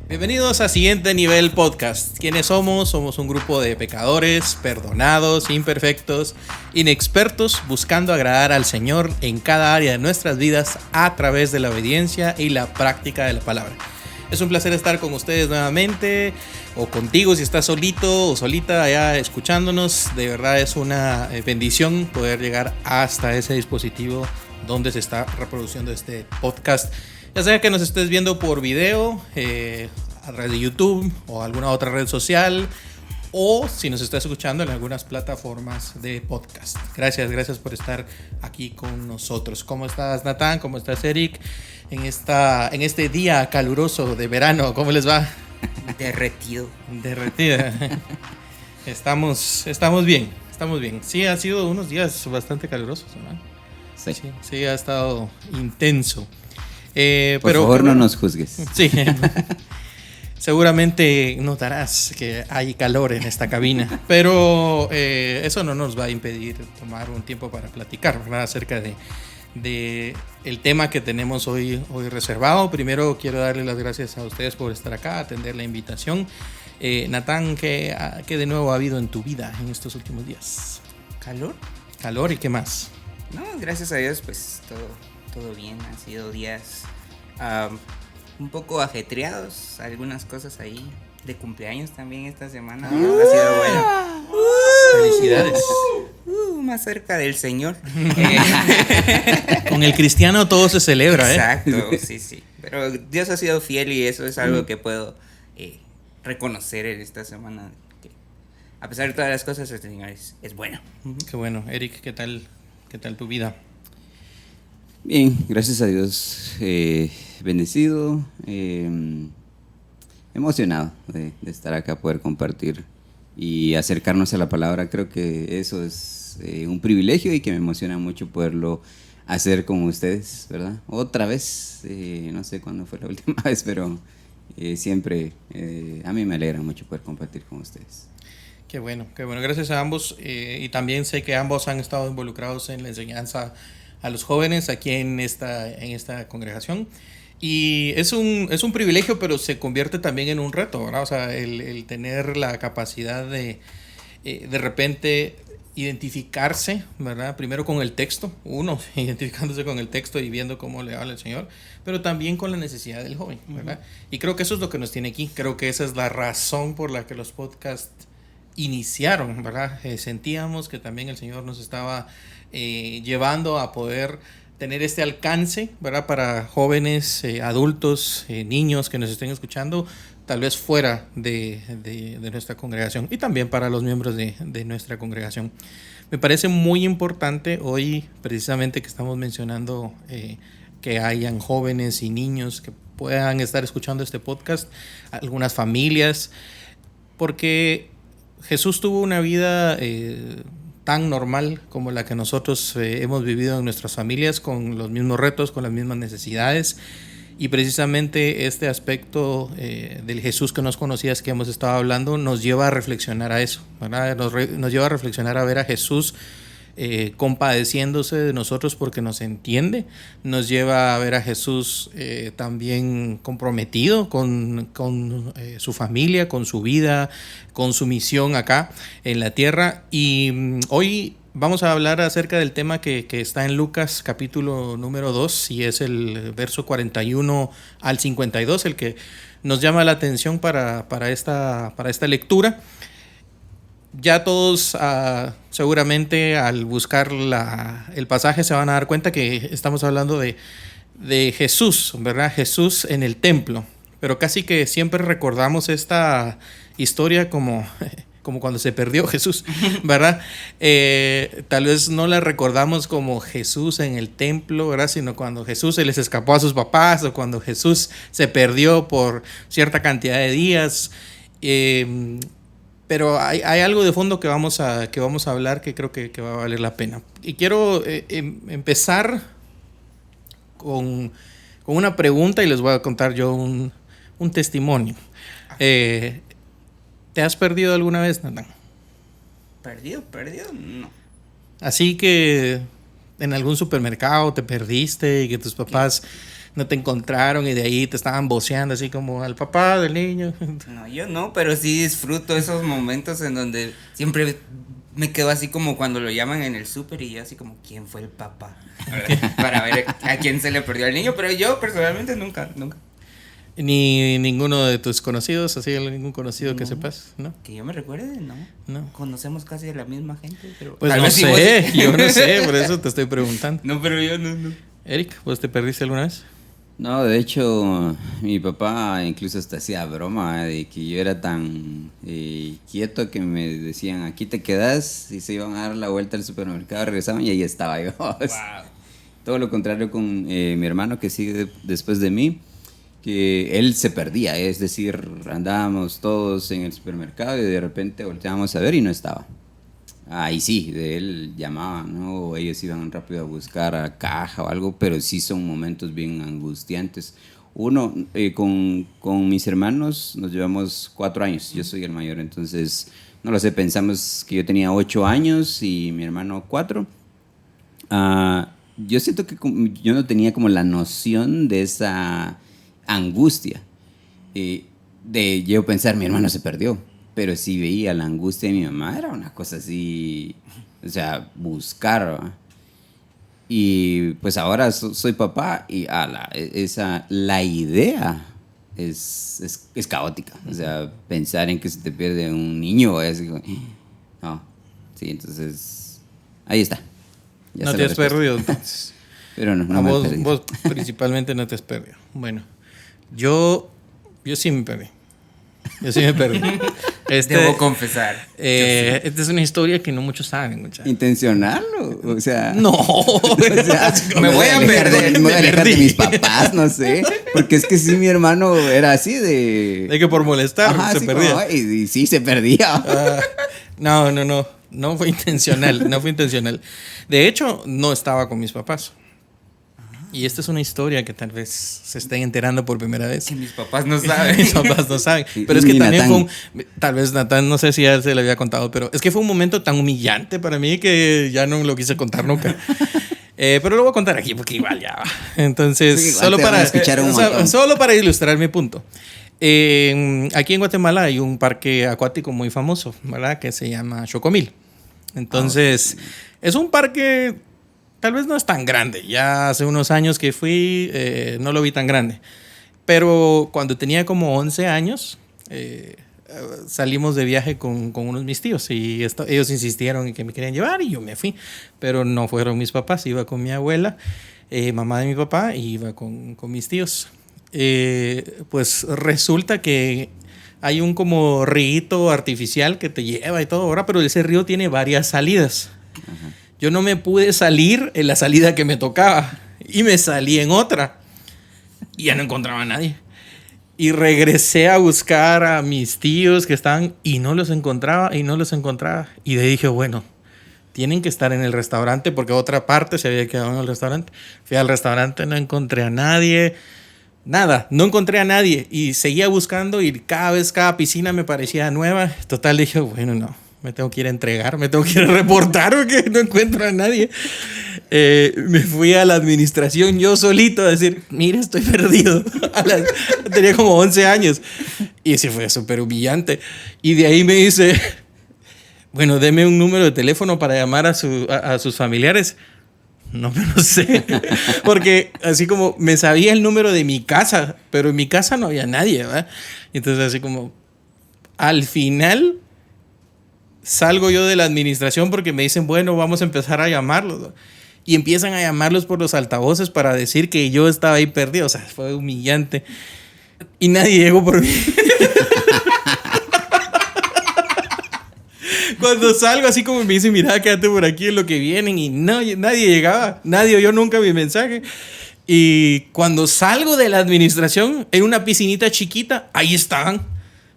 Bienvenidos a Siguiente Nivel Podcast. ¿Quiénes somos? Somos un grupo de pecadores, perdonados, imperfectos, inexpertos, buscando agradar al Señor en cada área de nuestras vidas a través de la obediencia y la práctica de la palabra. Es un placer estar con ustedes nuevamente, o contigo si estás solito o solita allá escuchándonos. De verdad es una bendición poder llegar hasta ese dispositivo donde se está reproduciendo este podcast. Ya sea que nos estés viendo por video, a través de YouTube o alguna otra red social, o si nos estás escuchando en algunas plataformas de podcast. Gracias por estar aquí con nosotros. ¿Cómo estás, Natán? ¿Cómo estás, Eric? En este día caluroso de verano, ¿cómo les va? Derretida. Estamos bien. Sí, ha sido unos días bastante calurosos, ¿no? Sí, ha estado intenso. Por favor, no nos juzgues. Sí. Seguramente notarás que hay calor en esta cabina, pero eso no nos va a impedir tomar un tiempo para platicar, ¿verdad? Acerca de el tema que tenemos hoy reservado. Primero quiero darle las gracias a ustedes por estar acá, atender la invitación. Natán, ¿qué de nuevo ha habido en tu vida en estos últimos días? Calor y qué más. No, gracias a Dios, pues todo bien. Han sido días un poco ajetreados, algunas cosas ahí de cumpleaños también esta semana. Ha sido bueno. Felicidades. Más cerca del Señor. Con el cristiano todo se celebra, Exacto, sí. Pero Dios ha sido fiel y eso es algo que puedo reconocer en esta semana. Que a pesar de todas las cosas, el Señor es bueno. Qué bueno. Eric, ¿qué tal tu vida? Bien, gracias a Dios, bendecido, emocionado de estar acá, poder compartir y acercarnos a la palabra. Creo que eso es un privilegio y que me emociona mucho poderlo hacer con ustedes, ¿verdad? Otra vez, no sé cuándo fue la última vez, pero siempre a mí me alegra mucho poder compartir con ustedes. Qué bueno, gracias a ambos, y también sé que ambos han estado involucrados en la enseñanza a los jóvenes aquí en esta congregación, y es un privilegio, pero se convierte también en un reto, ¿verdad? O sea, el tener la capacidad de repente identificarse, ¿verdad? Primero con el texto, uno identificándose con el texto y viendo cómo le habla el Señor, pero también con la necesidad del joven, ¿verdad? Y creo que eso es lo que nos tiene aquí. Creo que esa es la razón por la que los podcasts iniciaron, ¿verdad? Sentíamos que también el Señor nos estaba llevando a poder tener este alcance, ¿verdad? Para jóvenes, adultos, niños que nos estén escuchando, tal vez fuera de nuestra congregación, y también para los miembros de nuestra congregación. Me parece muy importante hoy, precisamente, que estamos mencionando que hayan jóvenes y niños que puedan estar escuchando este podcast, algunas familias, porque Jesús tuvo una vida tan normal como la que nosotros hemos vivido en nuestras familias, con los mismos retos, con las mismas necesidades, y precisamente este aspecto del Jesús que nos conocías, que hemos estado hablando, nos lleva a reflexionar a eso, ¿verdad? Nos lleva a reflexionar, a ver a Jesús compadeciéndose de nosotros porque nos entiende. Nos lleva a ver a Jesús también comprometido con su familia, con su vida, con su misión acá en la tierra. Y hoy vamos a hablar acerca del tema que está en Lucas capítulo número 2, y es el verso 41 al 52 el que nos llama la atención para esta lectura. Ya todos seguramente al buscar el pasaje se van a dar cuenta que estamos hablando de Jesús, ¿verdad? Jesús en el templo, pero casi que siempre recordamos esta historia como cuando se perdió Jesús, ¿verdad? Tal vez no la recordamos como Jesús en el templo, ¿verdad? Sino cuando Jesús se les escapó a sus papás, o cuando Jesús se perdió por cierta cantidad de días. Pero hay algo de fondo que vamos a hablar que creo que va a valer la pena. Y quiero empezar con una pregunta, y les voy a contar yo un testimonio. ¿Te has perdido alguna vez, Natán? ¿Perdido? No. Así que en algún supermercado te perdiste y que tus papás no te encontraron y de ahí te estaban voceando así como al papá del niño. No, yo no, pero sí disfruto esos momentos en donde siempre me quedo así como cuando lo llaman en el súper y yo así como, ¿quién fue el papá? Para ver a quién se le perdió al niño, pero yo personalmente nunca. Ni ninguno de tus conocidos, así ningún conocido que sepas, ¿no? Que yo me recuerde, no. No. Conocemos casi a la misma gente, pero... Pues tal no vez sí sé, vos- yo no sé, por eso te estoy preguntando. No, pero yo no. Eric, ¿vos te perdiste alguna vez? No, de hecho, mi papá incluso hasta hacía broma de que yo era tan quieto que me decían, aquí te quedas, y se iban a dar la vuelta al supermercado, regresaban y ahí estaba yo. Todo lo contrario con mi hermano que sigue después de mí, que él se perdía, es decir, andábamos todos en el supermercado y de repente volteábamos a ver y no estaba. Ahí sí, de él llamaban, ¿no? O ellos iban rápido a buscar a caja o algo, pero sí son momentos bien angustiantes. Uno, con mis hermanos nos llevamos 4 años, yo soy el mayor, entonces, no lo sé, pensamos que yo tenía 8 años y mi hermano 4. Yo siento que yo no tenía como la noción de esa angustia, de yo pensar, mi hermano se perdió. Pero si veía la angustia de mi mamá, era una cosa así, o sea, buscar, ¿va? Y pues ahora soy papá y la idea es caótica. O sea, pensar en que se te pierde un niño es como, no, sí, entonces, ahí está. Ya No está te la has respuesta. perdido entonces. Pero no A me he vos, perdido. vos principalmente no te has perdido. Bueno, yo sí me perdí. Yo sí me perdí. Debo confesar. Esta es una historia que no muchos saben, muchachos. ¿Intencional o sea? No. O sea, Me voy a perder, me voy a me alejar de perdí. mis papás, no sé. Porque es que sí, mi hermano era así de... De que por molestar Ajá, se así perdía. como, y sí, se perdía. No. No fue intencional. No fue intencional. De hecho, no estaba con mis papás. Y esta es una historia que tal vez se estén enterando por primera vez. Que mis papás no saben. Mis papás no saben. Y- Pero es que ni también Natán. tal vez Natán, no sé si ya se le había contado, pero es que fue un momento tan humillante para mí que ya no lo quise contar nunca. Pero lo voy a contar aquí porque igual ya va. Entonces, Sí, igual solo te van a para, escuchar un montón. solo para ilustrar mi punto. Aquí en Guatemala hay un parque acuático muy famoso, ¿verdad? Que se llama Chocomil. Entonces, es un parque, tal vez no es tan grande. Ya hace unos años que fui, no lo vi tan grande. Pero cuando tenía como 11 años, salimos de viaje con unos mis tíos y ellos insistieron en que me querían llevar y yo me fui. Pero no fueron mis papás, iba con mi abuela, mamá de mi papá, y iba con mis tíos. Pues resulta que hay un como río artificial que te lleva y todo ahora, pero ese río tiene varias salidas. Yo no me pude salir en la salida que me tocaba y me salí en otra y ya no encontraba a nadie. Y regresé a buscar a mis tíos que estaban y no los encontraba. Y de ahí dije, bueno, tienen que estar en el restaurante porque otra parte se había quedado en el restaurante. Fui al restaurante, no encontré a nadie. Nada, no encontré a nadie y seguía buscando y cada piscina me parecía nueva. Total, dije, bueno, no, me tengo que ir a entregar, me tengo que ir a reportar porque no encuentro a nadie. Me fui a la administración yo solito a decir, mira, estoy perdido. Tenía como 11 años y ese fue súper humillante. Y de ahí me dice, bueno, deme un número de teléfono para llamar a sus familiares. No me lo sé, porque así como me sabía el número de mi casa, pero en mi casa no había nadie, ¿verdad? Entonces así como al final salgo yo de la administración porque me dicen, bueno, vamos a empezar a llamarlos, ¿no? Y empiezan a llamarlos por los altavoces para decir que yo estaba ahí perdido, o sea, fue humillante y nadie llegó por mí. Cuando salgo así como me dicen, mira, quédate por aquí en lo que vienen y no, nadie llegaba, nadie oyó nunca mi mensaje. Y cuando salgo de la administración en una piscinita chiquita, ahí estaban.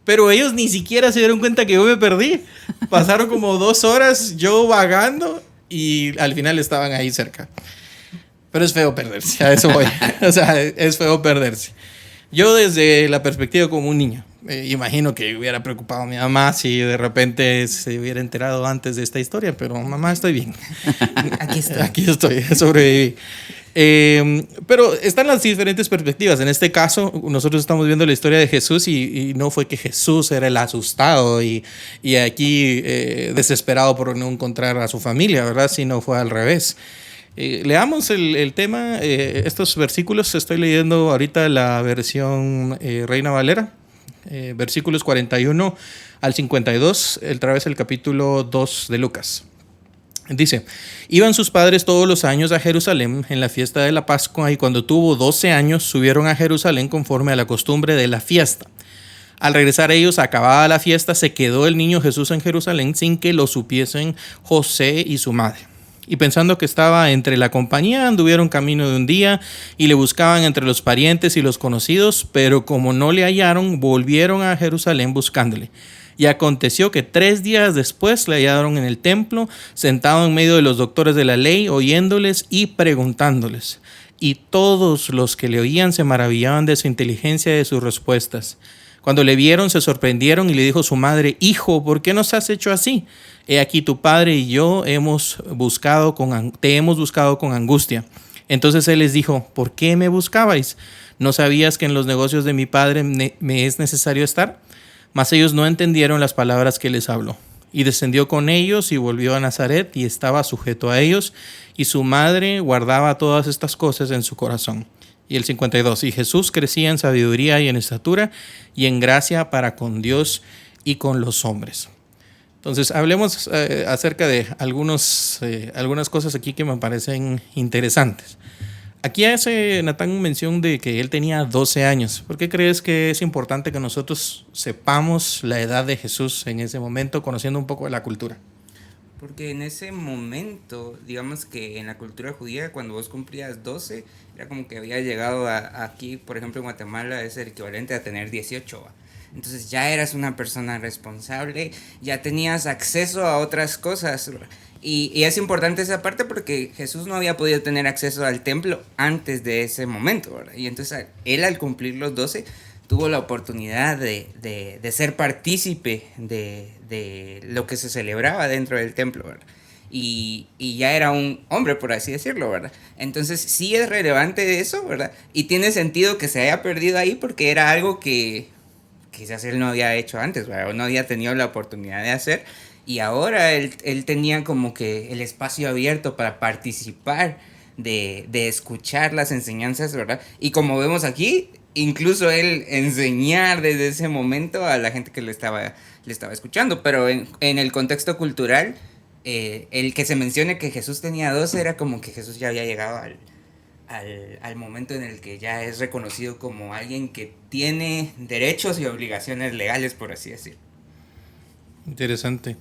Pero ellos ni siquiera se dieron cuenta que yo me perdí. Pasaron como 2 horas yo vagando y al final estaban ahí cerca. Pero es feo perderse, a eso voy. O sea, es feo perderse. Yo desde la perspectiva como un niño, imagino que hubiera preocupado a mi mamá si de repente se hubiera enterado antes de esta historia, pero mamá, estoy bien. Aquí estoy. Aquí estoy, sobreviví. Pero están las diferentes perspectivas. En este caso, nosotros estamos viendo la historia de Jesús y no fue que Jesús era el asustado y aquí desesperado por no encontrar a su familia, ¿verdad? Sino fue al revés. Leamos el tema, estos versículos. Estoy leyendo ahorita la versión Reina Valera, versículos 41 al 52, otra vez el capítulo 2 de Lucas. Dice: iban sus padres todos los años a Jerusalén en la fiesta de la Pascua, y cuando tuvo 12 años subieron a Jerusalén conforme a la costumbre de la fiesta. Al regresar ellos, acabada la fiesta, se quedó el niño Jesús en Jerusalén sin que lo supiesen José y su madre. Y pensando que estaba entre la compañía, anduvieron camino de un día y le buscaban entre los parientes y los conocidos, pero como no le hallaron, volvieron a Jerusalén buscándole. Y aconteció que 3 días después le hallaron en el templo, sentado en medio de los doctores de la ley, oyéndoles y preguntándoles. Y todos los que le oían se maravillaban de su inteligencia y de sus respuestas. Cuando le vieron, se sorprendieron, y le dijo su madre: hijo, ¿por qué nos has hecho así? He aquí tu padre y yo te hemos buscado con angustia. Entonces él les dijo: ¿por qué me buscabais? ¿No sabías que en los negocios de mi padre me es necesario estar? Mas ellos no entendieron las palabras que les habló. Y descendió con ellos y volvió a Nazaret, y estaba sujeto a ellos, y su madre guardaba todas estas cosas en su corazón. Y el 52, y Jesús crecía en sabiduría y en estatura y en gracia para con Dios y con los hombres. Entonces, hablemos acerca de algunas cosas aquí que me parecen interesantes. Aquí hace Natán mención de que él tenía 12 años. ¿Por qué crees que es importante que nosotros sepamos la edad de Jesús en ese momento, conociendo un poco de la cultura? Porque en ese momento, digamos que en la cultura judía, cuando vos cumplías 12, era como que había llegado aquí, por ejemplo en Guatemala, es el equivalente a tener 18. ¿Va? Entonces ya eras una persona responsable, ya tenías acceso a otras cosas. Y es importante esa parte porque Jesús no había podido tener acceso al templo antes de ese momento, ¿verdad? Y entonces él, al cumplir los 12, tuvo la oportunidad de ser partícipe de lo que se celebraba dentro del templo, ¿verdad? Y ya era un hombre, por así decirlo, ¿verdad? Entonces sí es relevante eso, ¿verdad? Y tiene sentido que se haya perdido ahí porque era algo que quizás él no había hecho antes, ¿verdad? O no había tenido la oportunidad de hacer. Y ahora él tenía como que el espacio abierto para participar, de escuchar las enseñanzas, ¿verdad? Y como vemos aquí, incluso él enseñar desde ese momento a la gente que le estaba escuchando. Pero en el contexto cultural, el que se mencione que Jesús tenía 12 era como que Jesús ya había llegado al momento en el que ya es reconocido como alguien que tiene derechos y obligaciones legales, por así decirlo. Interesante.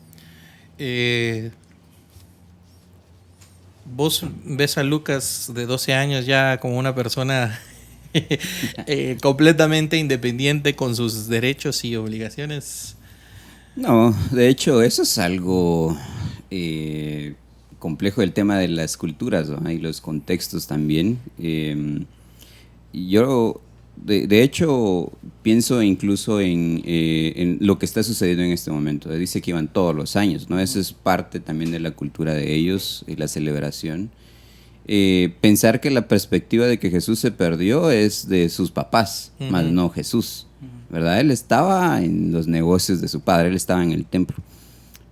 ¿Vos ves a Lucas de 12 años ya como una persona completamente independiente con sus derechos y obligaciones? No, de hecho, eso es algo complejo, el tema de las culturas, ¿no? Y los contextos también. Yo, de hecho, pienso incluso en lo que está sucediendo en este momento. Dice que iban todos los años, ¿no? Eso es parte también de la cultura de ellos y la celebración. Pensar que la perspectiva de que Jesús se perdió es de sus papás, más no Jesús, ¿verdad? Él estaba en los negocios de su padre, él estaba en el templo.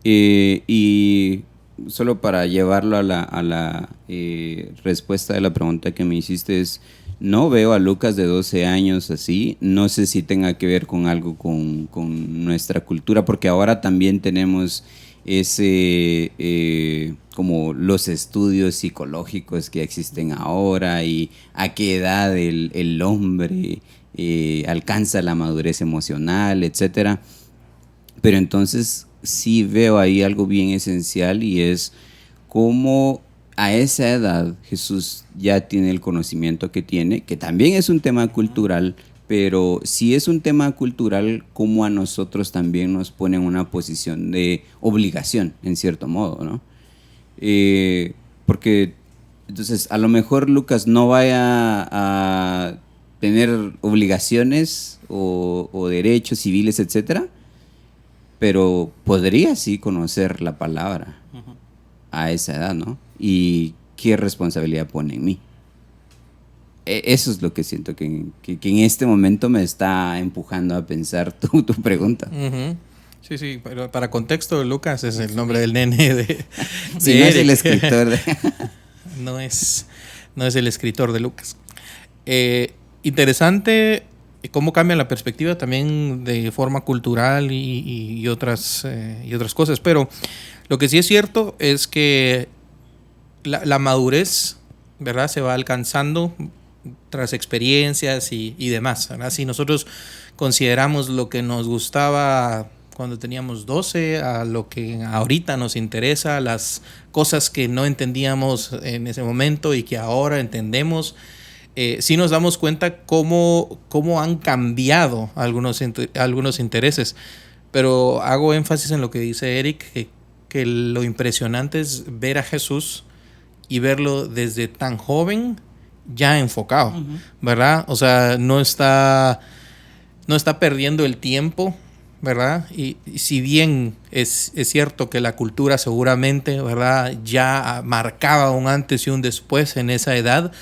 Y solo para llevarlo a la respuesta de la pregunta que me hiciste es: no veo a Lucas de 12 años así. No sé si tenga que ver con algo con nuestra cultura, porque ahora también tenemos como los estudios psicológicos que existen ahora y a qué edad el hombre alcanza la madurez emocional, etcétera. Pero entonces sí veo ahí algo bien esencial, y es cómo a esa edad Jesús ya tiene el conocimiento que tiene, que también es un tema cultural, pero si es un tema cultural, como a nosotros también nos pone en una posición de obligación, en cierto modo, ¿no? Porque entonces a lo mejor Lucas no vaya a tener obligaciones o derechos civiles, etcétera, pero podría sí conocer la palabra a esa edad, ¿no? Y qué responsabilidad pone en mí. eso es lo que siento que en este momento me está empujando a pensar tu pregunta. Ujú. Sí, sí, pero para contexto, Lucas es el nombre del nene Si de no es el Eric. escritor de... No es el escritor de Lucas. Interesante cómo cambia la perspectiva también de forma cultural y otras cosas. Pero lo que sí es cierto es que la madurez, ¿verdad?, se va alcanzando tras experiencias y demás, ¿verdad? Si nosotros consideramos lo que nos gustaba cuando teníamos 12 a lo que ahorita nos interesa, las cosas que no entendíamos en ese momento y que ahora entendemos, sí nos damos cuenta cómo han cambiado algunos intereses. Pero hago énfasis en lo que dice Eric, que lo impresionante es ver a Jesús y verlo desde tan joven ya enfocado, ¿verdad? O sea, no está perdiendo el tiempo, ¿verdad? Y si bien es cierto que la cultura seguramente, ¿verdad?, ya marcaba un antes y un después en esa edad,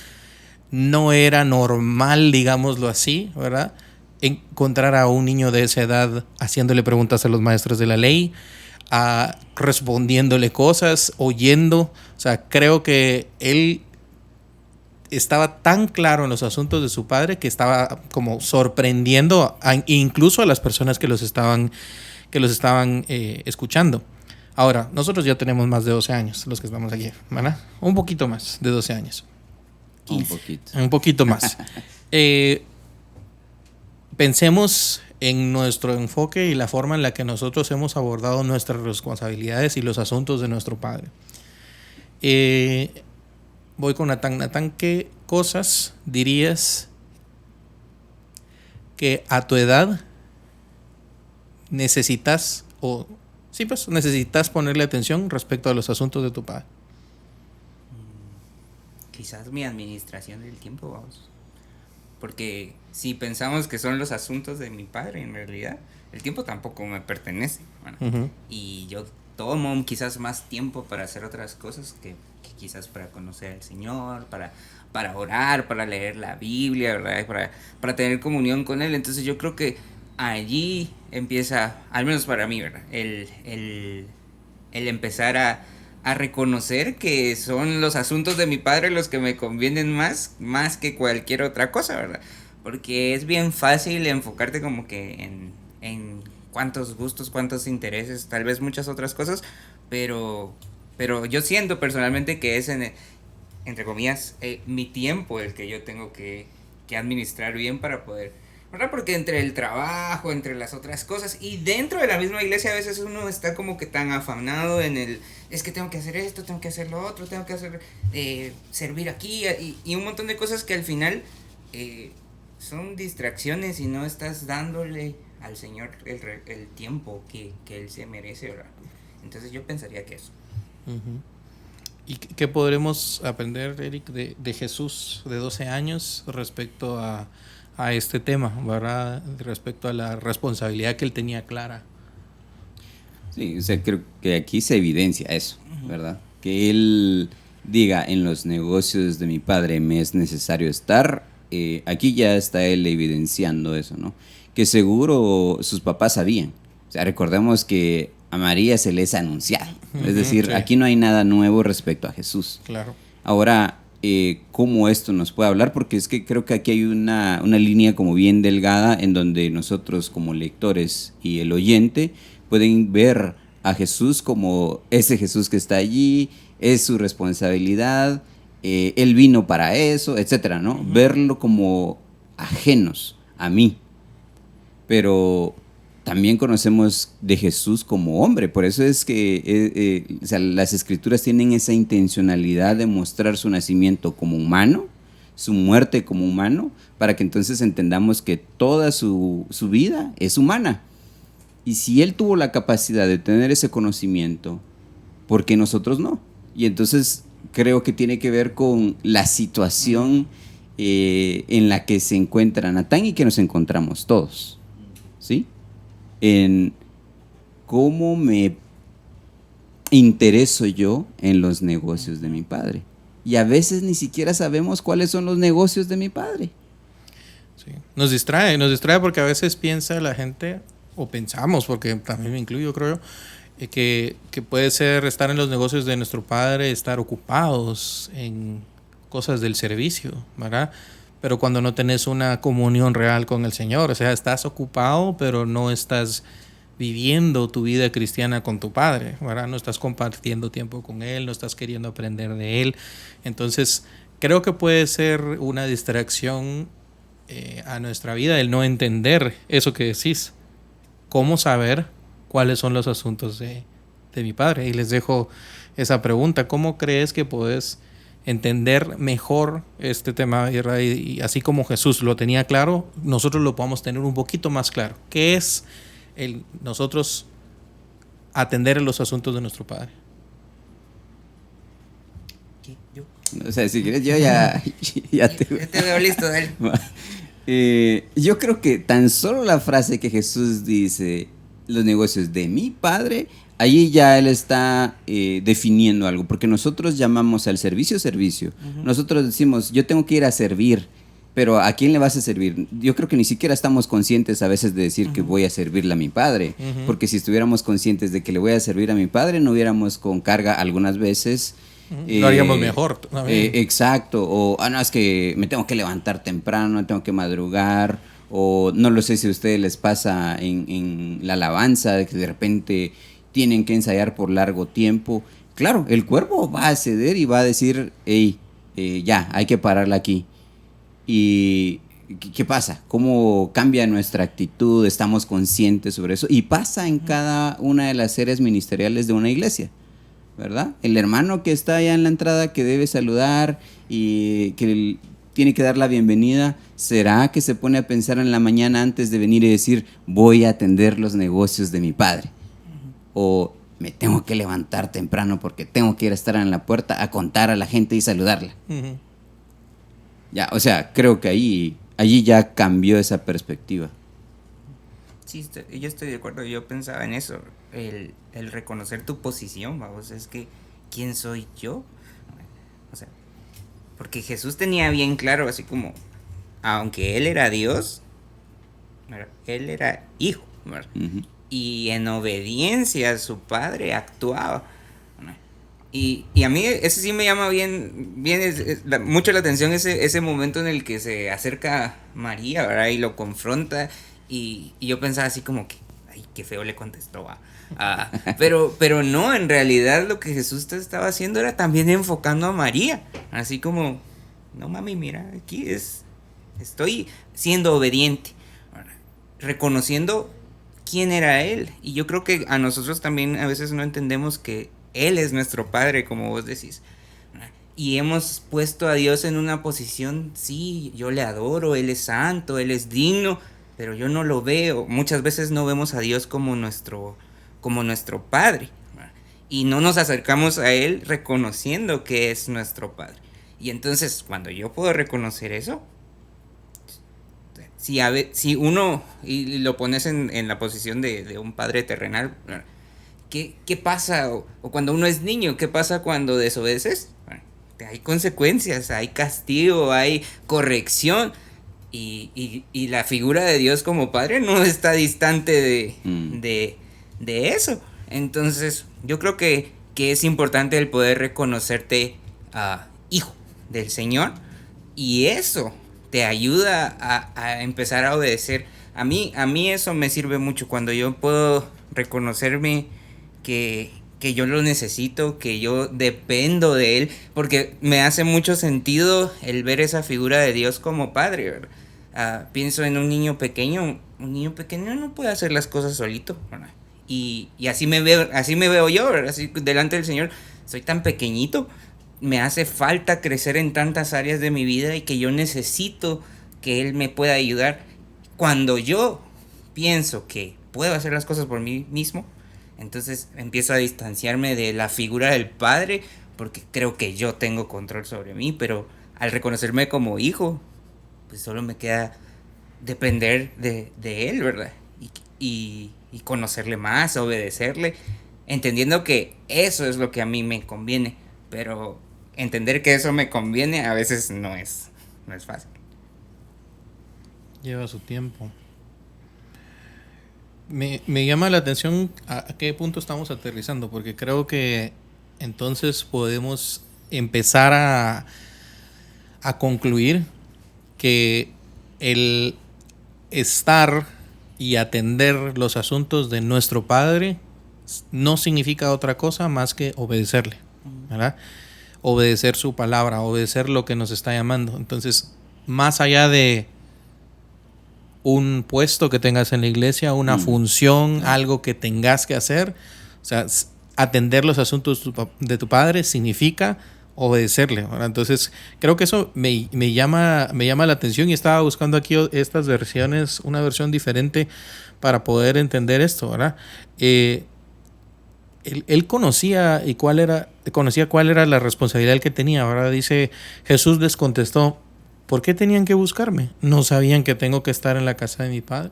no era normal, digámoslo así, ¿verdad?, encontrar a un niño de esa edad haciéndole preguntas a los maestros de la ley, respondiéndole cosas, oyendo. O sea, creo que él estaba tan claro en los asuntos de su padre que estaba como sorprendiendo incluso a las personas que los estaban escuchando. Ahora, nosotros ya tenemos más de 12 años, los que estamos aquí, ¿verdad? Un poquito más de 12 años. Un poquito más. Pensemos en nuestro enfoque y la forma en la que nosotros hemos abordado nuestras responsabilidades y los asuntos de nuestro padre. Voy con Natán. Natán, ¿qué cosas dirías que a tu edad necesitas ponerle atención respecto a los asuntos de tu padre? Quizás mi administración del tiempo, vamos. Porque si pensamos que son los asuntos de mi padre, en realidad, el tiempo tampoco me pertenece. Bueno, y yo tomo quizás más tiempo para hacer otras cosas que quizás para conocer al Señor, para orar, para leer la Biblia, ¿verdad? Para tener comunión con Él. Entonces yo creo que allí empieza, al menos para mí, ¿verdad?, el empezar a reconocer que son los asuntos de mi padre los que me convienen más que cualquier otra cosa, ¿verdad? Porque es bien fácil enfocarte como que en cuántos gustos, cuántos intereses, tal vez muchas otras cosas, pero yo siento personalmente que es, entre comillas, mi tiempo el que yo tengo que administrar bien para poder, ¿verdad? Porque entre el trabajo, entre las otras cosas y dentro de la misma iglesia a veces uno está como que tan afanado es que tengo que hacer esto, tengo que hacer lo otro, tengo que hacer servir aquí y un montón de cosas que al final son distracciones y no estás dándole al Señor el tiempo que Él se merece, ¿verdad? Entonces yo pensaría que eso. Uh-huh. ¿Y qué podremos aprender, Eric, de Jesús de 12 años respecto a este tema, ¿verdad? Respecto a la responsabilidad que él tenía clara? Sí, o sea, creo que aquí se evidencia eso, ¿verdad? Que él diga, en los negocios de mi padre me es necesario estar, aquí ya está él evidenciando eso, ¿no? Que seguro sus papás sabían. O sea, recordemos que a María se les ha anunciado. Es decir, sí, aquí no hay nada nuevo respecto a Jesús. Claro. Ahora, ¿cómo esto nos puede hablar? Porque es que creo que aquí hay una línea como bien delgada en donde nosotros como lectores y el oyente pueden ver a Jesús como ese Jesús que está allí, es su responsabilidad, él vino para eso, etcétera, ¿no? Uh-huh. Verlo como ajenos a mí. Pero también conocemos de Jesús como hombre, por eso es que o sea, las escrituras tienen esa intencionalidad de mostrar su nacimiento como humano, su muerte como humano, para que entonces entendamos que toda su vida es humana. Y si él tuvo la capacidad de tener ese conocimiento, ¿por qué nosotros no? Y entonces creo que tiene que ver con la situación en la que se encuentra Natán y que nos encontramos todos, ¿sí? En cómo me intereso yo en los negocios de mi padre. y a veces ni siquiera sabemos cuáles son los negocios de mi Padre. Sí. Nos distrae porque a veces piensa la gente, o pensamos, porque también me incluyo, creo yo, que puede ser estar en los negocios de nuestro Padre, estar ocupados en cosas del servicio, ¿verdad? Pero cuando no tenés una comunión real con el Señor, o sea, estás ocupado, pero no estás viviendo tu vida cristiana con tu Padre, ¿verdad? No estás compartiendo tiempo con Él, no estás queriendo aprender de Él. Entonces, creo que puede ser una distracción a nuestra vida el no entender eso que decís. ¿Cómo saber cuáles son los asuntos de mi Padre? Y les dejo esa pregunta. ¿Cómo crees que podés entender mejor este tema, ¿verdad? Y así como Jesús lo tenía claro, nosotros lo podamos tener un poquito más claro? ¿Qué es nosotros atender los asuntos de nuestro Padre? ¿Qué? ¿Yo? O sea, si quieres, yo ya te... Ya te veo listo, dale. Yo creo que tan solo la frase que Jesús dice, los negocios de mi Padre, allí ya Él está definiendo algo, porque nosotros llamamos al servicio. Uh-huh. Nosotros decimos, yo tengo que ir a servir, pero ¿a quién le vas a servir? Yo creo que ni siquiera estamos conscientes a veces de decir que voy a servirle a mi Padre, porque si estuviéramos conscientes de que le voy a servir a mi Padre, no hubiéramos con carga algunas veces. Lo haríamos mejor. Exacto, o no, es que me tengo que levantar temprano, tengo que madrugar, o no lo sé si a ustedes les pasa en la alabanza, de que de repente tienen que ensayar por largo tiempo. Claro, el cuerpo va a ceder y va a decir, hey, ya, hay que pararla aquí. ¿Y qué pasa? ¿Cómo cambia nuestra actitud? ¿Estamos conscientes sobre eso? Y pasa en cada una de las áreas ministeriales de una iglesia, ¿verdad? El hermano que está allá en la entrada que debe saludar y que tiene que dar la bienvenida, ¿será que se pone a pensar en la mañana antes de venir y decir, voy a atender los negocios de mi Padre? O me tengo que levantar temprano porque tengo que ir a estar en la puerta a contar a la gente y saludarla. Ya, o sea, creo que allí ya cambió esa perspectiva. Sí, yo estoy de acuerdo. Yo pensaba en eso, el reconocer tu posición, vamos, es que ¿quién soy yo? O sea, porque Jesús tenía bien claro, así como, aunque Él era Dios, Él era hijo, uh-huh. Y en obediencia a su Padre actuaba. Y a mí ese sí me llama bien mucho la atención, ese momento en el que se acerca María, ¿verdad? Y lo confronta. Y yo pensaba así como que, ay, qué feo le contestó. Pero no, en realidad lo que Jesús estaba haciendo era también enfocando a María. Así como, no mami, mira, aquí estoy siendo obediente, reconociendo quién era Él. Y yo creo que a nosotros también a veces no entendemos que Él es nuestro Padre, como vos decís. Y hemos puesto a Dios en una posición, sí, yo le adoro, Él es santo, Él es digno, pero yo no lo veo. Muchas veces no vemos a Dios como nuestro Padre. Y no nos acercamos a Él reconociendo que es nuestro Padre. Y entonces, cuando yo puedo reconocer eso, si uno, y lo pones en la posición de un padre terrenal, ¿qué pasa? O cuando uno es niño, ¿qué pasa cuando desobedeces? Hay consecuencias, hay castigo, hay corrección. Y la figura de Dios como Padre no está distante de eso. Entonces, yo creo que es importante el poder reconocerte hijo del Señor. Y eso te ayuda a empezar a obedecer. A mí eso me sirve mucho cuando yo puedo reconocerme que yo lo necesito, que yo dependo de Él, porque me hace mucho sentido el ver esa figura de Dios como Padre, ¿verdad? Pienso en un niño pequeño no puede hacer las cosas solito, ¿verdad? Y así me veo yo, ¿verdad? Así delante del Señor, soy tan pequeñito, me hace falta crecer en tantas áreas de mi vida y que yo necesito que Él me pueda ayudar. Cuando yo pienso que puedo hacer las cosas por mí mismo, entonces empiezo a distanciarme de la figura del Padre, porque creo que yo tengo control sobre mí, pero al reconocerme como hijo, pues solo me queda depender de Él, ¿verdad? Y conocerle más, obedecerle, entendiendo que eso es lo que a mí me conviene, pero entender que eso me conviene a veces no es fácil. Lleva su tiempo. Me llama la atención a qué punto estamos aterrizando, porque creo que entonces podemos empezar a concluir que el estar y atender los asuntos de nuestro Padre no significa otra cosa más que obedecerle, ¿verdad? Obedecer su palabra, obedecer lo que nos está llamando. Entonces, más allá de un puesto que tengas en la iglesia, una función, algo que tengas que hacer, o sea, atender los asuntos de tu Padre significa obedecerle, ¿verdad? Entonces, creo que eso me llama la atención, y estaba buscando aquí estas versiones, una versión diferente para poder entender esto, ¿verdad? Él conocía cuál era la responsabilidad que tenía, ¿verdad? Dice, Jesús les contestó, ¿por qué tenían que buscarme? No sabían que tengo que estar en la casa de mi Padre,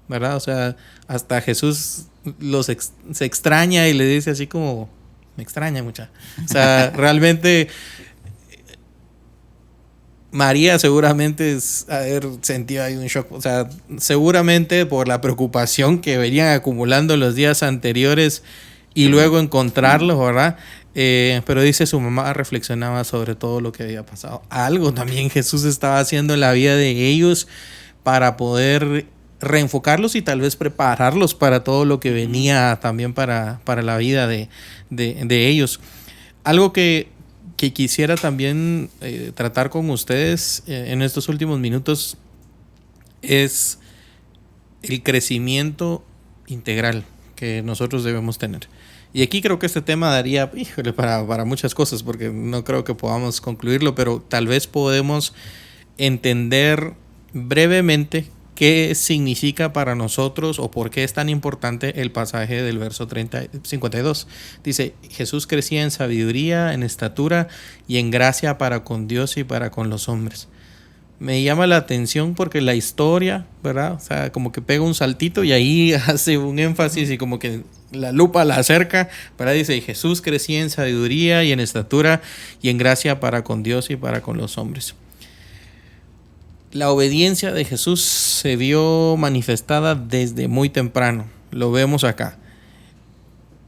¿verdad? O sea, hasta Jesús se extraña y le dice así como, me extraña mucha. O sea, realmente María seguramente haber sentido ahí un shock. O sea, seguramente por la preocupación que venían acumulando los días anteriores y luego encontrarlo, ¿verdad? Pero dice, su mamá reflexionaba sobre todo lo que había pasado. Algo también Jesús estaba haciendo en la vida de ellos para poder reenfocarlos y tal vez prepararlos para todo lo que venía también para la vida de ellos. Algo que quisiera también tratar con ustedes en estos últimos minutos es el crecimiento integral que nosotros debemos tener. Y aquí creo que este tema daría, híjole, para muchas cosas, porque no creo que podamos concluirlo, pero tal vez podemos entender brevemente qué significa para nosotros o por qué es tan importante el pasaje del verso 52. Dice, Jesús crecía en sabiduría, en estatura y en gracia para con Dios y para con los hombres. Me llama la atención porque la historia, ¿verdad? O sea, como que pega un saltito y ahí hace un énfasis y como que la lupa la acerca, ¿verdad? Dice, Jesús crecía en sabiduría y en estatura y en gracia para con Dios y para con los hombres. La obediencia de Jesús se vio manifestada desde muy temprano, lo vemos acá.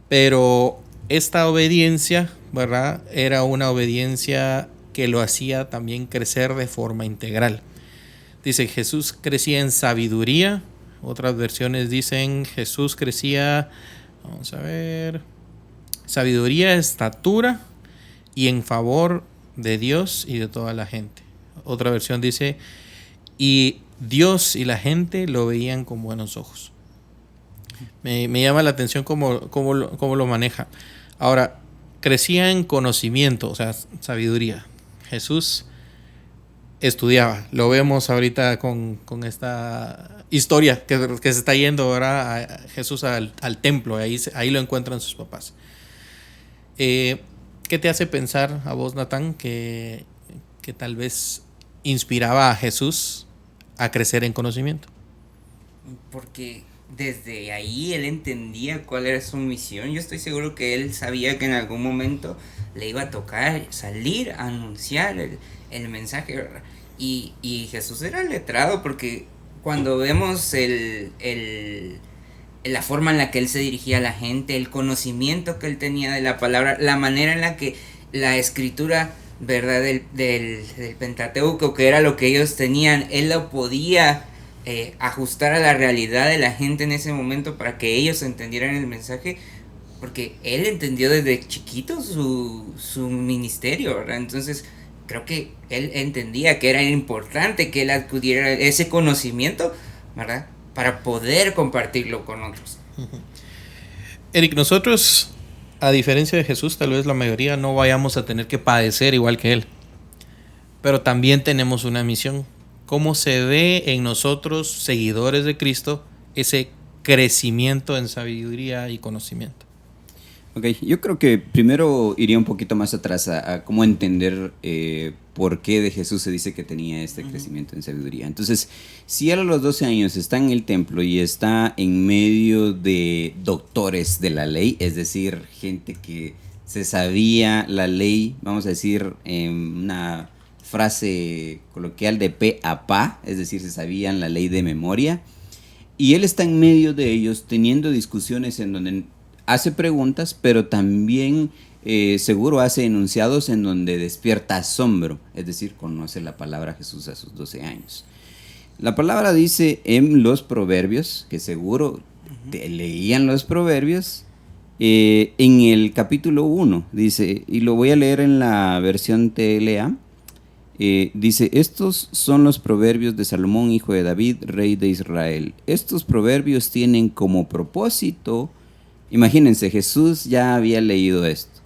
Pero esta obediencia, ¿verdad? Era una obediencia que lo hacía también crecer de forma integral. Dice, Jesús crecía en sabiduría. Otras versiones dicen, Jesús crecía, vamos a ver, sabiduría, estatura y en favor de Dios y de toda la gente. Otra versión dice, y Dios y la gente lo veían con buenos ojos. Me llama la atención cómo lo maneja. Ahora, crecía en conocimiento, o sea, sabiduría. Jesús estudiaba. Lo vemos ahorita con esta historia que se está yendo ahora a Jesús al templo. Ahí lo encuentran sus papás. ¿Qué te hace pensar a vos, Natán, que tal vez inspiraba a Jesús a crecer en conocimiento? Porque desde ahí él entendía cuál era su misión. Yo estoy seguro que él sabía que en algún momento le iba a tocar salir a anunciar el mensaje. Y Jesús era letrado, porque cuando vemos la forma en la que él se dirigía a la gente, el conocimiento que él tenía de la palabra, la manera en la que la escritura, ¿verdad?, del Pentateuco, que era lo que ellos tenían, él lo podía ajustar a la realidad de la gente en ese momento para que ellos entendieran el mensaje, porque él entendió desde chiquito su ministerio, ¿verdad? Entonces creo que él entendía que era importante que él adquiriera ese conocimiento, ¿verdad?, para poder compartirlo con otros. Eric, nosotros, a diferencia de Jesús, tal vez la mayoría no vayamos a tener que padecer igual que él, pero también tenemos una misión. ¿Cómo se ve en nosotros, seguidores de Cristo, ese crecimiento en sabiduría y conocimiento? Ok, yo creo que primero iría un poquito más atrás a cómo entender por qué de Jesús se dice que tenía este crecimiento en sabiduría. Entonces, si él a los 12 años está en el templo y está en medio de doctores de la ley, es decir, gente que se sabía la ley, vamos a decir, en una frase coloquial, de pe a pa, es decir, se sabían la ley de memoria. Y él está en medio de ellos teniendo discusiones en donde hace preguntas, pero también seguro hace enunciados en donde despierta asombro, es decir, conoce la palabra Jesús a sus 12 años. La palabra dice en los proverbios, que seguro leían los proverbios, en el capítulo 1, dice, y lo voy a leer en la versión TLA, dice, estos son los proverbios de Salomón, hijo de David, rey de Israel. Estos proverbios tienen como propósito, imagínense, Jesús ya había leído esto,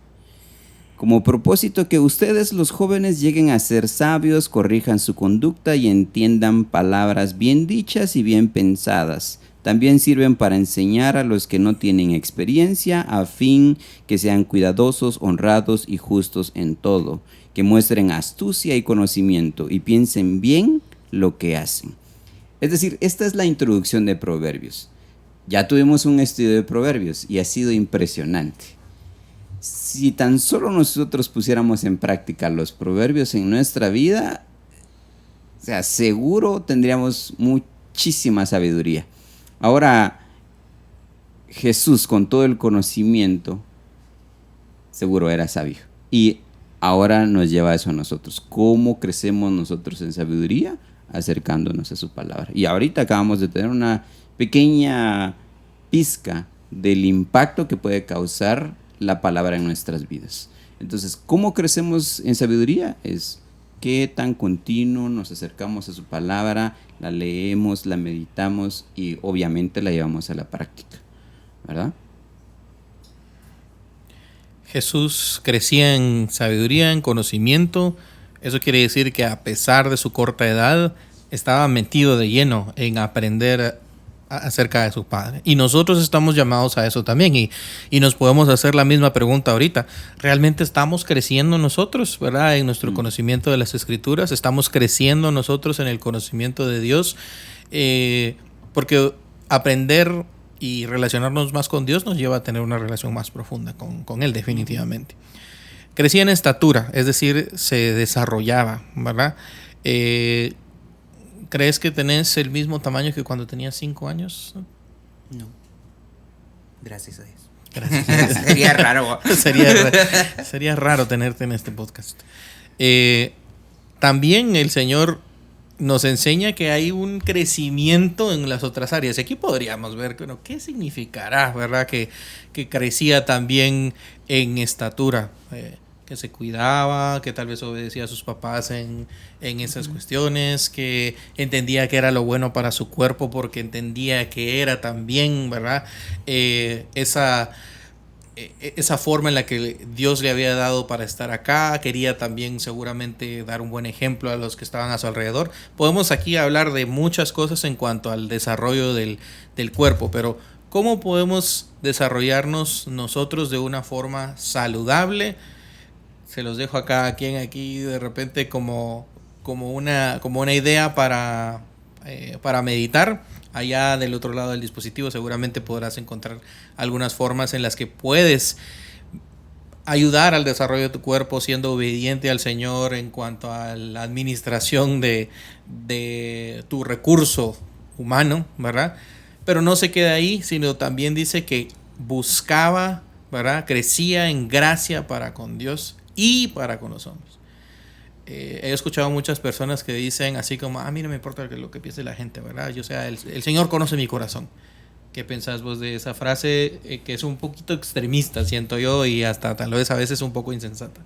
como propósito que ustedes los jóvenes lleguen a ser sabios, corrijan su conducta y entiendan palabras bien dichas y bien pensadas. También sirven para enseñar a los que no tienen experiencia, a fin que sean cuidadosos, honrados y justos en todo, que muestren astucia y conocimiento y piensen bien lo que hacen. Es decir, esta es la introducción de Proverbios. Ya tuvimos un estudio de Proverbios y ha sido impresionante. Si tan solo nosotros pusiéramos en práctica los proverbios en nuestra vida, o sea, seguro tendríamos muchísima sabiduría. Ahora, Jesús, con todo el conocimiento, seguro era sabio. Y ahora nos lleva a eso a nosotros. ¿Cómo crecemos nosotros en sabiduría? Acercándonos a su palabra. Y ahorita acabamos de tener una pequeña pizca del impacto que puede causar la palabra en nuestras vidas. Entonces, ¿cómo crecemos en sabiduría? Es qué tan continuo nos acercamos a su palabra, la leemos, la meditamos y obviamente la llevamos a la práctica, ¿verdad? Jesús crecía en sabiduría, en conocimiento. Eso quiere decir que a pesar de su corta edad, estaba metido de lleno en aprender acerca de su Padre. Y nosotros estamos llamados a eso también. Y nos podemos hacer la misma pregunta ahorita. ¿Realmente estamos creciendo nosotros, verdad, en nuestro conocimiento de las Escrituras? ¿Estamos creciendo nosotros en el conocimiento de Dios? Porque aprender y relacionarnos más con Dios nos lleva a tener una relación más profunda con Él, definitivamente. Crecía en estatura, es decir, se desarrollaba, ¿verdad? ¿Crees que tenés el mismo tamaño que cuando tenías 5 años? No. Gracias a Dios. Gracias. Sería raro. Sería raro tenerte en este podcast. También el Señor nos enseña que hay un crecimiento en las otras áreas. Aquí podríamos ver, bueno, qué significará, ¿verdad? Que crecía también en estatura. Que se cuidaba, que tal vez obedecía a sus papás en esas cuestiones, que entendía que era lo bueno para su cuerpo porque entendía que era también, ¿verdad? Esa forma en la que Dios le había dado para estar acá. Quería también seguramente dar un buen ejemplo a los que estaban a su alrededor. Podemos aquí hablar de muchas cosas en cuanto al desarrollo del cuerpo, pero ¿cómo podemos desarrollarnos nosotros de una forma saludable? Se los dejo a cada quien aquí de repente como una idea para meditar. Allá del otro lado del dispositivo seguramente podrás encontrar algunas formas en las que puedes ayudar al desarrollo de tu cuerpo siendo obediente al Señor en cuanto a la administración de tu recurso humano, ¿verdad? Pero no se queda ahí, sino también dice que buscaba, ¿verdad? Crecía en gracia para con Dios y para con los hombres. He escuchado muchas personas que dicen así como, a mí no me importa lo que piense la gente, ¿verdad? Yo, o sea, el Señor conoce mi corazón. ¿Qué pensás vos de esa frase que es un poquito extremista, siento yo, y hasta tal vez a veces un poco insensata?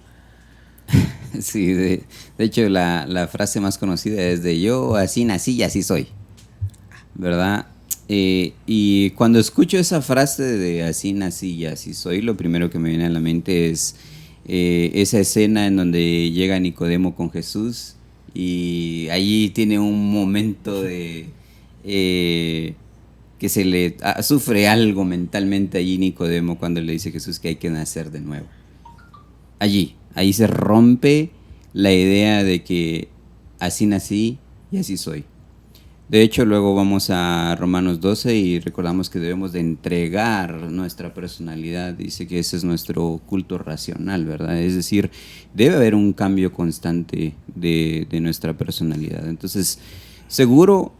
Sí, de hecho la frase más conocida es de yo así nací y así soy, ¿verdad? Y cuando escucho esa frase de así nací y así soy, lo primero que me viene a la mente es esa escena en donde llega Nicodemo con Jesús y allí tiene un momento de que se le sufre algo mentalmente allí Nicodemo cuando le dice a Jesús que hay que nacer de nuevo. Ahí se rompe la idea de que así nací y así soy. De hecho, luego vamos a Romanos 12 y recordamos que debemos de entregar nuestra personalidad. Dice que ese es nuestro culto racional, ¿verdad? Es decir, debe haber un cambio constante de nuestra personalidad. Entonces, seguro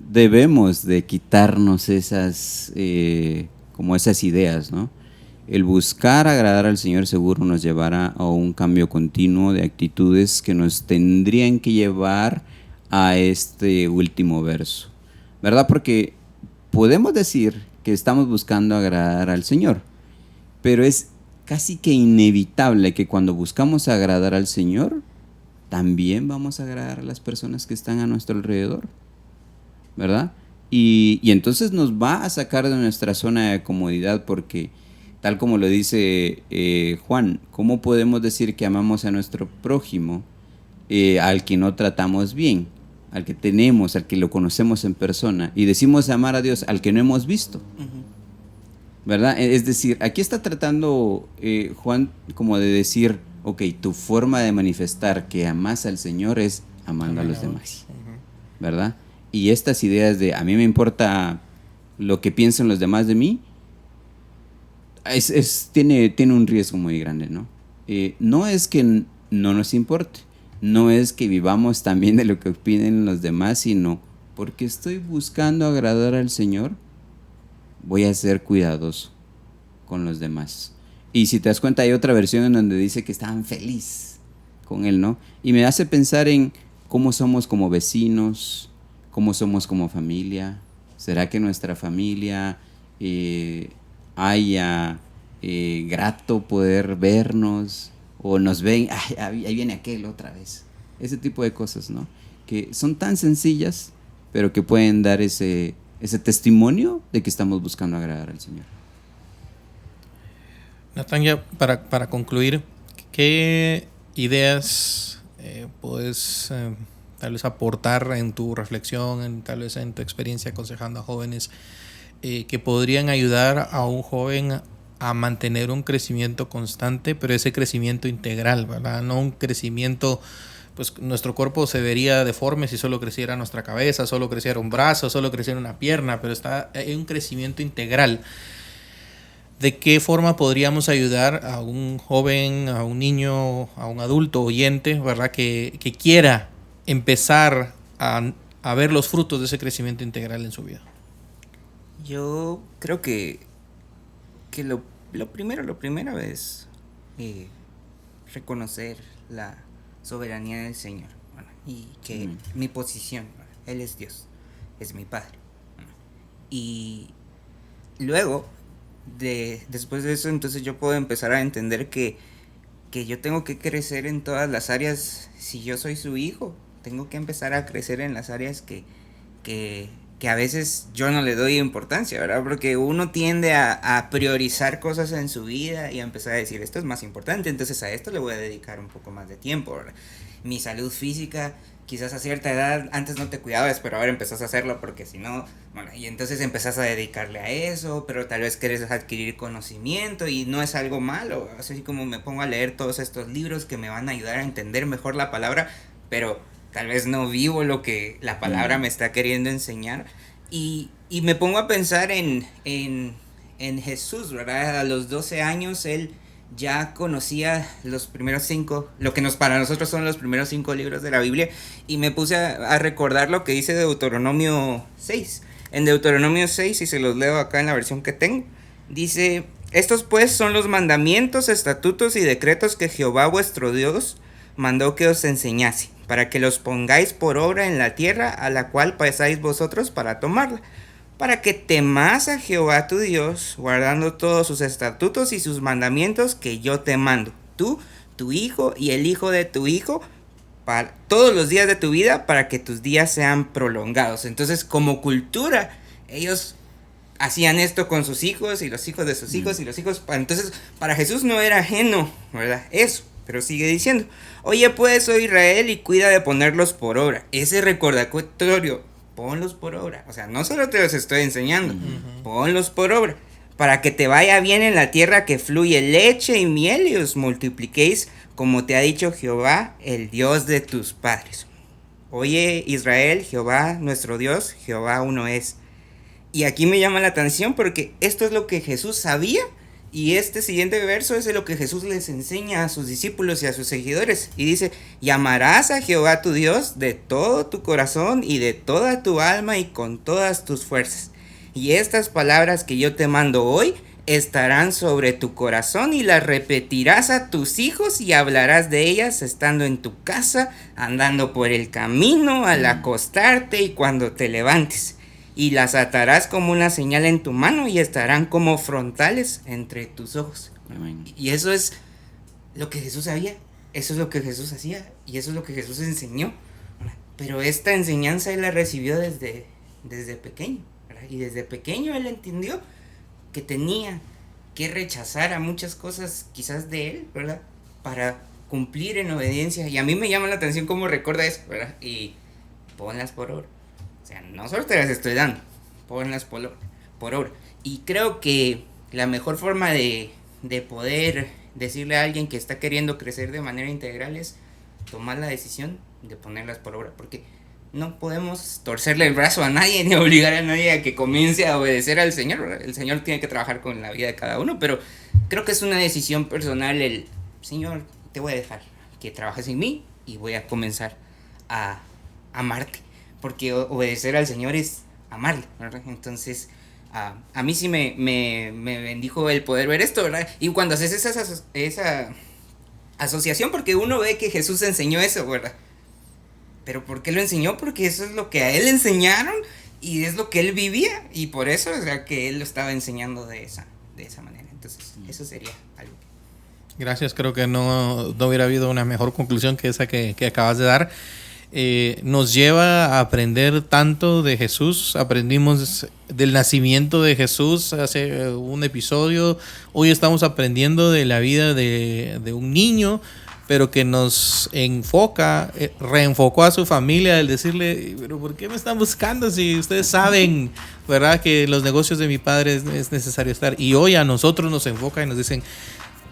debemos de quitarnos esas, como esas ideas, ¿no? El buscar agradar al Señor seguro nos llevará a un cambio continuo de actitudes que nos tendrían que llevar a este último verso, ¿verdad? Porque podemos decir que estamos buscando agradar al Señor, pero es casi que inevitable que cuando buscamos agradar al Señor, también vamos a agradar a las personas que están a nuestro alrededor, ¿verdad? Y entonces nos va a sacar de nuestra zona de comodidad porque, tal como lo dice Juan, ¿cómo podemos decir que amamos a nuestro prójimo al que no tratamos bien? Al que tenemos, al que lo conocemos en persona, y decimos amar a Dios al que no hemos visto, ¿verdad? Es decir, aquí está tratando Juan como de decir, ok, tu forma de manifestar que amas al Señor es amando a los demás, ¿verdad? Y estas ideas de a mí me importa lo que piensen los demás de mí, tiene un riesgo muy grande, ¿no? No es que no nos importe, no es que vivamos también de lo que opinen los demás, sino porque estoy buscando agradar al Señor, voy a ser cuidadoso con los demás. Y si te das cuenta, hay otra versión en donde dice que estaban felices con Él, ¿no? Y me hace pensar en cómo somos como vecinos, cómo somos como familia. ¿Será que nuestra familia haya grato poder vernos? O nos ven, ahí viene aquel otra vez. Ese tipo de cosas, ¿no? Que son tan sencillas, pero que pueden dar ese testimonio de que estamos buscando agradar al Señor. Natán, ya para concluir, ¿qué ideas puedes tal vez aportar en tu reflexión, tal vez en tu experiencia aconsejando a jóvenes que podrían ayudar a un joven a mantener un crecimiento constante, pero ese crecimiento integral, ¿verdad? No un crecimiento, pues nuestro cuerpo se vería deforme si solo creciera nuestra cabeza, solo creciera un brazo, solo creciera una pierna, pero está en un crecimiento integral. ¿De qué forma podríamos ayudar a un joven, a un niño, a un adulto oyente, ¿verdad? Que quiera empezar a ver los frutos de ese crecimiento integral en su vida? Yo creo que lo primero es reconocer la soberanía del Señor, ¿bueno? Y que mi posición, ¿bueno? Él es Dios, es mi Padre, ¿bueno? Y luego, después de eso, entonces yo puedo empezar a entender que yo tengo que crecer en todas las áreas. Si yo soy su hijo, tengo que empezar a crecer en las áreas que a veces yo no le doy importancia, ¿verdad? Porque uno tiende a priorizar cosas en su vida y a empezar a decir, esto es más importante, entonces a esto le voy a dedicar un poco más de tiempo, ¿verdad? Mi salud física, quizás a cierta edad, antes no te cuidabas, pero ahora empezás a hacerlo porque si no, bueno, y entonces empezás a dedicarle a eso, pero tal vez querés adquirir conocimiento y no es algo malo, así como me pongo a leer todos estos libros que me van a ayudar a entender mejor la palabra, pero tal vez no vivo lo que la palabra me está queriendo enseñar. Y me pongo a pensar en Jesús, ¿verdad? A los 12 años él ya conocía los primeros 5, lo que para nosotros son los primeros 5 libros de la Biblia, y me puse a recordar lo que dice Deuteronomio 6. En Deuteronomio 6, y se los leo acá en la versión que tengo, dice: estos pues son los mandamientos, estatutos y decretos que Jehová vuestro Dios mandó que os enseñase, para que los pongáis por obra en la tierra a la cual pasáis vosotros para tomarla, para que temas a Jehová tu Dios, guardando todos sus estatutos y sus mandamientos que yo te mando, tú, tu hijo y el hijo de tu hijo, para todos los días de tu vida, para que tus días sean prolongados. Entonces, como cultura, ellos hacían esto con sus hijos y los hijos de sus hijos y los hijos. Entonces, para Jesús no era ajeno, ¿verdad? Eso. Pero sigue diciendo: oye pues, oh Israel, y cuida de ponerlos por obra. Ese recordatorio, ponlos por obra. O sea, no solo te los estoy enseñando, ponlos por obra, para que te vaya bien en la tierra que fluye leche y miel, y os multipliquéis, como te ha dicho Jehová, el Dios de tus padres. Oye Israel, Jehová nuestro Dios, Jehová uno es. Y aquí me llama la atención porque esto es lo que Jesús sabía. Y este siguiente verso es de lo que Jesús les enseña a sus discípulos y a sus seguidores. Y dice, y amarás a Jehová tu Dios de todo tu corazón y de toda tu alma y con todas tus fuerzas. Y estas palabras que yo te mando hoy estarán sobre tu corazón y las repetirás a tus hijos y hablarás de ellas estando en tu casa, andando por el camino, al acostarte y cuando te levantes. Y las atarás como una señal en tu mano y estarán como frontales entre tus ojos. Amén. Y eso es lo que Jesús sabía, eso es lo que Jesús hacía y eso es lo que Jesús enseñó. Pero esta enseñanza él la recibió desde pequeño, ¿verdad? Y desde pequeño él entendió que tenía que rechazar a muchas cosas quizás de él, ¿verdad? Para cumplir en obediencia. Y a mí me llama la atención cómo recuerda eso, ¿verdad? Y ponlas por obra. O sea, no solo te las estoy dando, ponlas por obra. Y creo que la mejor forma de poder decirle a alguien que está queriendo crecer de manera integral es tomar la decisión de ponerlas por obra. Porque no podemos torcerle el brazo a nadie ni obligar a nadie a que comience a obedecer al Señor, ¿verdad? El Señor tiene que trabajar con la vida de cada uno, pero creo que es una decisión personal el Señor, te voy a dejar que trabajes en mí y voy a comenzar a amarte. Porque obedecer al Señor es amarle, ¿verdad? Entonces, a mí sí me bendijo el poder ver esto, ¿verdad? Y cuando haces esa asociación, porque uno ve que Jesús enseñó eso, ¿verdad? Pero ¿por qué lo enseñó? Porque eso es lo que a él enseñaron y es lo que él vivía. Y por eso es que él lo estaba enseñando de esa manera. Entonces, eso sería algo. Gracias, creo que no hubiera habido una mejor conclusión que esa que acabas de dar. Nos lleva a aprender tanto de Jesús. Aprendimos del nacimiento de Jesús hace un episodio. Hoy estamos aprendiendo de la vida de un niño, pero que nos reenfocó a su familia al decirle, pero ¿por qué me están buscando si ustedes saben, verdad, que los negocios de mi padre es necesario estar? Y hoy a nosotros nos enfoca y nos dicen,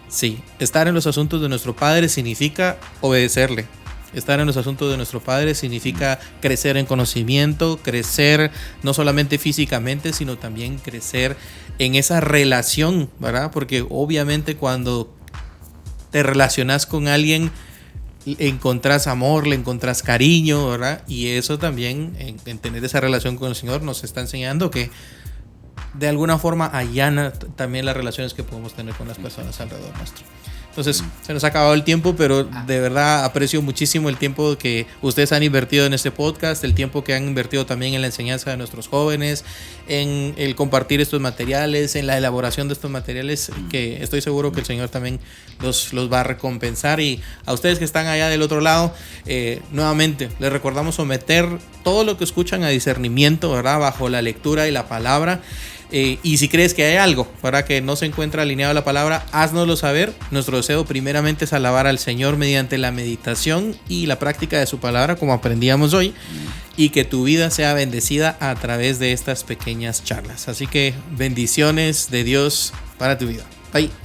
sí, estar en los asuntos de nuestro padre significa obedecerle. Estar en los asuntos de nuestro Padre significa crecer en conocimiento, crecer no solamente físicamente, sino también crecer en esa relación, ¿verdad? Porque obviamente cuando te relacionas con alguien, encontrás amor, le encontrás cariño, ¿verdad? Y eso también, en tener esa relación con el Señor, nos está enseñando que de alguna forma allana también las relaciones que podemos tener con las personas alrededor nuestro. Entonces, se nos ha acabado el tiempo, pero de verdad aprecio muchísimo el tiempo que ustedes han invertido en este podcast, el tiempo que han invertido también en la enseñanza de nuestros jóvenes, en el compartir estos materiales, en la elaboración de estos materiales, que estoy seguro que el Señor también los va a recompensar. Y a ustedes que están allá del otro lado, nuevamente les recordamos someter todo lo que escuchan a discernimiento, ¿verdad? Bajo la lectura y la palabra. Y si crees que hay algo para que no se encuentre alineado a la palabra, háznoslo saber. Nuestro deseo primeramente es alabar al Señor mediante la meditación y la práctica de su palabra, como aprendíamos hoy, y que tu vida sea bendecida a través de estas pequeñas charlas. Así que bendiciones de Dios para tu vida. Bye.